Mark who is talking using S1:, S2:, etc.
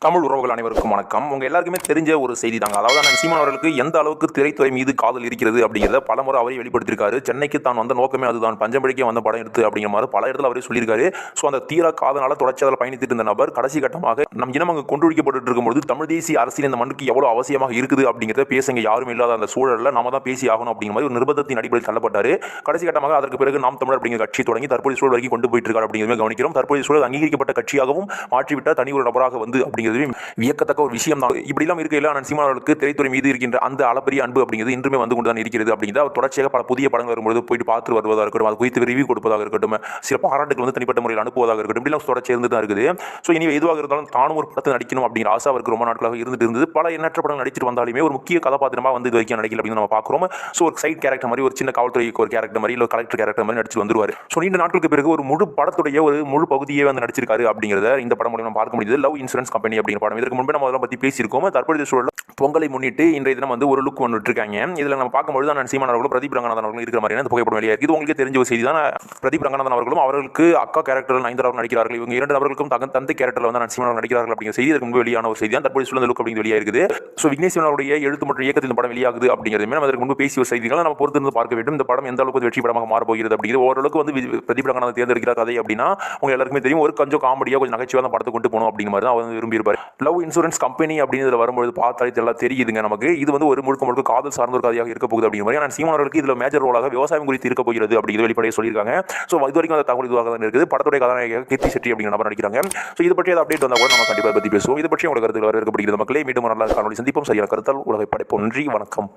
S1: தமிழ் உறவுகள் அனைவருக்கும் வணக்கம். உங்க எல்லாருக்குமே தெரிஞ்ச ஒரு செய்தி தாங்க. அதாவது அண்ணன் சீமான் அவர்களுக்கு எந்த அளவுக்கு திரைத்துறை மீது காதல் இருக்கிறது அப்படிங்கிறத பலமுறை அவரே வெளிப்படுத்தியிருக்காரு. சென்னைக்கு தான் வந்த நோக்கமே அதுதான், பஞ்சம்படிக்கே வந்த படம் எடுத்து அப்படிங்கிற மாதிரி பல இடத்துல அவரே சொல்லியிருக்காரு. ஸோ அந்த தீரா காதனால தொடர்ச்சியாக பயணித்துட்டு இருந்த நபர் கடைசி கட்டமாக நம் இனம் அங்கு கொண்டுழிக்கப்பட்டு இருக்கும்போது தமிழ் தேசிய அரசியல் இந்த மண்ணுக்கு எவ்வளவு அவசியமாக இருக்குது அப்படிங்கிறத பேசுங்க யாரும் இல்லாத அந்த சூழலில் நம்ம தான் பேசி ஆகணும் அப்படிங்கிற மாதிரி ஒரு நிர்பந்தத்தின் அடிப்படையில் தள்ளப்பட்டாரு. கடைசி கட்டமாக அதற்கு பிறகு நாம் தமிழர் அப்படிங்கிற கட்சி தொடங்கி தற்போதைய சூழல் வரைக்கும் கொண்டு போயிட்டு இருக்காரு அப்படிங்கிறத கவனிக்கிறோம். தற்போதைய சூழல் அங்கீகரிக்கப்பட்ட கட்சியாகவும் மாற்றிவிட்டார், தனி ஒரு நபராக வந்து அப்படிங்கிறது வியக்கத்தக்க ஒரு விஷயம் தான். இப்படி எல்லாம் இருக்கையில் அண்ணன் சீமான் அவர்களுக்கு திரைத்துறை மீது இருக்கின்ற அந்த அளப்பரிய அன்பு அப்படிங்கிறது இன்றுமே வந்து கொண்டு தான் இருக்கிறது அப்படிங்கிறது அவர் தொடர்ச்சியாக பல புதிய படங்கள் வரும்போது போயிட்டு பார்த்து வருவதாக இருக்கட்டும், அது குறித்து ரிவ்யூ கொடுப்பதாக இருக்கட்டும், சில பாராட்டுகள் வந்து தனிப்பட்ட முறையில் அனுப்புவதாக இருக்கட்டும், இப்படிலாம் தொடர்ச்சி இருந்து தான் இருக்குது. ஸோ இனி எதுவாக இருந்தாலும் தானும் ஒரு படத்தை நடிக்கணும் அப்படிங்கிற ஆசை அவருக்கு ரொம்ப நாட்களாக இருந்துட்டு இருந்தது. பல எண்ணற்ற படங்கள் நடிச்சிட்டு வந்தாலுமே ஒரு முக்கிய கதாபாத்திரமாக வந்து இது வரைக்கும் நடிக்கல அப்படின்னு நம்ம பார்க்குறோம். ஸோ ஒரு சைட் கேரக்டர் மாதிரி, ஒரு சின்ன காவல்துறைக்கு ஒரு கேரக்டர் மாதிரி, இல்லை கலெக்டர் கேரக்டர் மாதிரி நடிச்சு வந்துருவார். ஸோ நீண்ட நாட்களுக்கு பிறகு ஒரு முழு படத்துடைய ஒரு முழு பகுதியே வந்து நடிச்சிருக்காரு அப்படிங்கிறத இந்த படம் மூலம் பார்க்க முடியுது. லவ் இன்சூரன்ஸ் கம்பெனி அப்படிங்கிற படம். இதற்கு முன்பு நம்ம அதெல்லாம் பற்றி பேசியிருக்கோம். தற்போதைய சூழல் பொங்கலை முன்னிட்டு இன்றைய தினம் வந்து ஒரு லுக் வந்துட்டு இருக்காங்க. இதில் நம்ம பார்க்கும்போது நான் சீமான் அவர்களும் பிரதீப் ரங்கநாதன் அவர்களும் இருக்கிற மாதிரியான இந்த புகைப்படம் வெளியாக இருக்குது. உங்களுக்கு தெரிஞ்ச ஒரு செய்தி தான். பிரதீப் ரங்கநாதன் அவர்களும் அவர்களுக்கு அக்கா கேரக்டர் நயன்தாரா நடிக்கிறார்கள். இவங்க இரண்டு நபர்களுக்கும் தந்தை கேரக்டரில் வந்து சீமான் அவர்கள் நடிக்கிறார்கள் அப்படிங்கிற செய்தி இதற்கு முன்பு வெளியான ஒரு செய்தி தான். தற்போதைய சூழல் லுக் அப்படிங்கிற வெளியாக இருக்குது. ஸோ விக்னேஷ் அவருடைய எழுத்து மற்றும் இயக்கத்தில் இந்த படம் வெளியாகுது அப்படிங்கிறதுமே நம்ம அதற்கு முன்பு பேசிய ஒரு செய்திகளை நம்ம பொறுத்திருந்து பார்க்க வேண்டும். இந்த படம் எந்த அளவுக்கு வெற்றி படமாக மாறப்போகிறது அப்படிங்கிறது ஓரளவுக்கு வந்து பிரதீப் ரங்கநாதன் தேர்ந்தெடுக்கிற கதை அப்படின்னா உங்க எல்லாருக்குமே தெரியும். ஒரு கொஞ்சம் காமெடியாக கொஞ்சம் நகைச்சுவாக படத்தை கொண்டு போகணும் அப்படிங்கிற மாதிரி தான் அவர் விரும்பியிருப்பார். லவ் இன்சூரன்ஸ் கம்பெனி அப்படிங்கிறதுல வரும்போது பார்த்தாலே எல்லாம் தெரியுதுங்க நமக்கு. இது வந்து ஒரு முழுக்க காதல் சார்ந்த ஒரு கதையாக இருக்க போகுது அப்படிங்கிற மாதிரி. ஆனால் சீமான் அவர்களுக்கு இதில் மேஜர் ரோலாக விவசாயம் குறித்து இருக்க போகிறது அப்படிங்கிறது வெளிப்படையாக சொல்லியிருக்காங்க. ஸோ இது வரைக்கும் அந்த தகவல் இதுவாக தான் இருக்குது. படத்துடைய கதாநாயகர் கீர்த்தி செட்டி அப்படிங்கிற நபர் நடிக்கிறாங்க. ஸோ இது பற்றி அப்டேட் வந்தால் கூட நம்ம கண்டிப்பாக பற்றி பேசுவோம். இது பற்றி உங்களுக்கு கருத்துக்கள் வரவேற்கப்படுகிறது மக்களே. மீண்டும் நல்ல காணொலி சந்திப்போம். சரியான கருத்தால் உலகை படைப்போம். நன்றி, வணக்கம்.